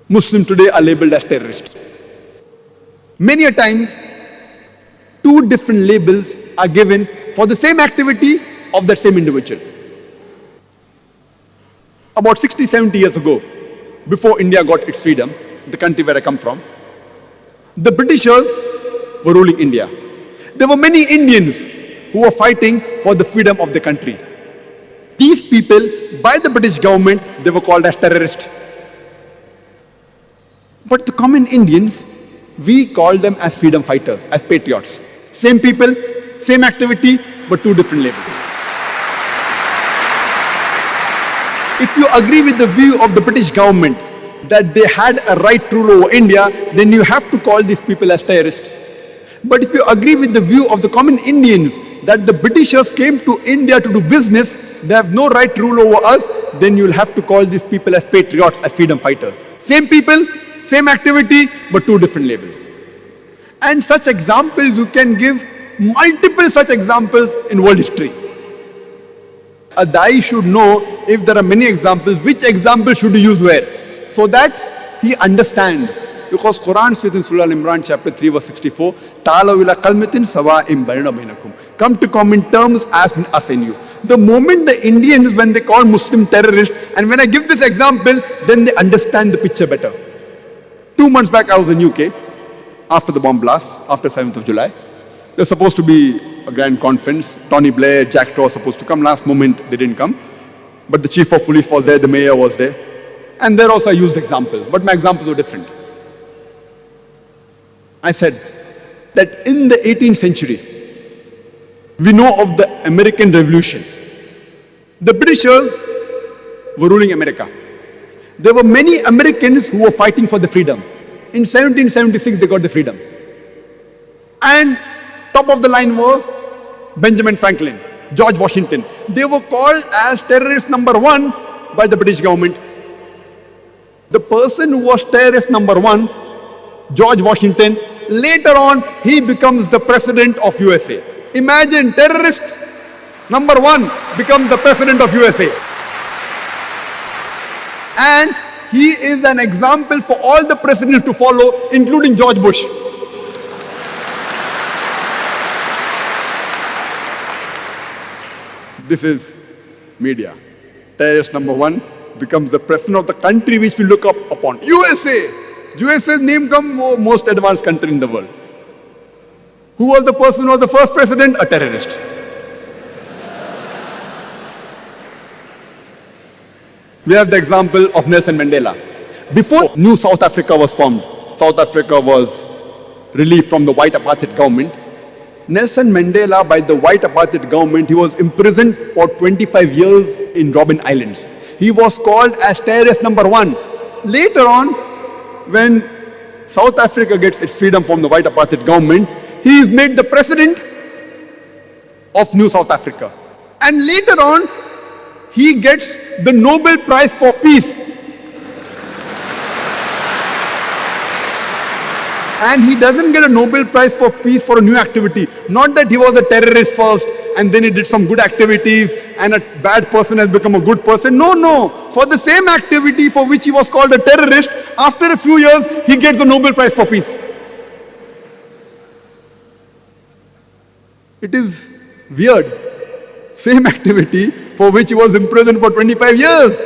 Muslims today are labeled as terrorists. Many a times, two different labels are given for the same activity of that same individual. About 60, 70 years ago, before India got its freedom, the country where I come from, the Britishers were ruling India. There were many Indians who were fighting for the freedom of the country. These people, by the British government, they were called as terrorists. But the common Indians, we call them as freedom fighters, as patriots. Same people, same activity, but two different labels. If you agree with the view of the British government that they had a right to rule over India, then you have to call these people as terrorists. But if you agree with the view of the common Indians that the Britishers came to India to do business, they have no right to rule over us, then you'll have to call these people as patriots, as freedom fighters. Same people, same activity, but two different labels. And such examples, you can give multiple such examples in world history. A Dai should know, if there are many examples, which example should he use where, so that he understands. Because Quran says in Surah Al-Imran chapter 3 verse 64, "Ta'alaw ila kalmatin sawa'in bainana bainakum." Come to common terms as us and you. The moment the Indians, when they call Muslim terrorists, and when I give this example, then they understand the picture better. 2 months back I was in UK, after the bomb blast, after 7th of July. There was supposed to be a grand conference. Tony Blair, Jack Straw was supposed to come. Last moment they didn't come. But the chief of police was there, the mayor was there. And there also I used example, but my examples were different. I said that in the 18th century, we know of the American Revolution. The Britishers were ruling America. There were many Americans who were fighting for the freedom. In 1776, they got the freedom. And top of the line were Benjamin Franklin, George Washington. They were called as terrorist number 1 by the British government. The person who was terrorist number 1, George Washington, later on, he becomes the president of USA. Imagine, terrorist number 1 becomes the president of USA. And he is an example for all the presidents to follow, including George Bush. This is media. Terrorist number 1 becomes the president of the country which we look up upon. USA! USA's name comes, most advanced country in the world. Who was the person who was the first president? A terrorist. We have the example of Nelson Mandela. Before New South Africa was formed, South Africa was relieved from the white apartheid government. Nelson Mandela, by the white apartheid government, he was imprisoned for 25 years in Robben Islands. He was called as terrorist number 1. Later on, when South Africa gets its freedom from the white apartheid government, he is made the president of New South Africa. And later on, he gets the Nobel Prize for Peace. And he doesn't get a Nobel Prize for Peace for a new activity. Not that he was a terrorist first and then he did some good activities and a bad person has become a good person. No, no. For the same activity for which he was called a terrorist, after a few years, he gets the Nobel Prize for Peace. It is weird. Same activity for which he was imprisoned for 25 years.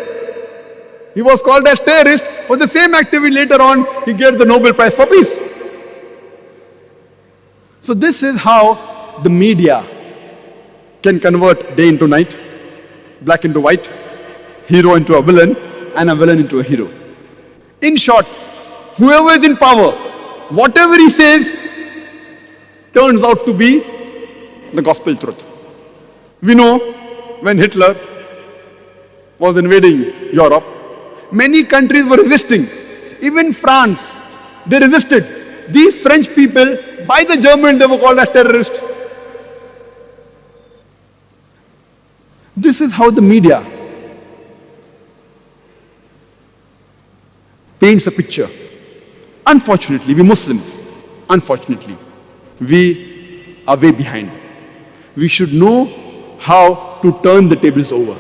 He was called as terrorist. For the same activity later on, he gets the Nobel Prize for Peace. So this is how the media can convert day into night, black into white, hero into a villain, and a villain into a hero. In short, whoever is in power, whatever he says, turns out to be the gospel truth. We know when Hitler was invading Europe, many countries were resisting. Even France, they resisted. These French people, by the Germans, they were called as terrorists. This is how the media paints a picture. Unfortunately, we Muslims, unfortunately, we are way behind. We should know how to turn the tables over.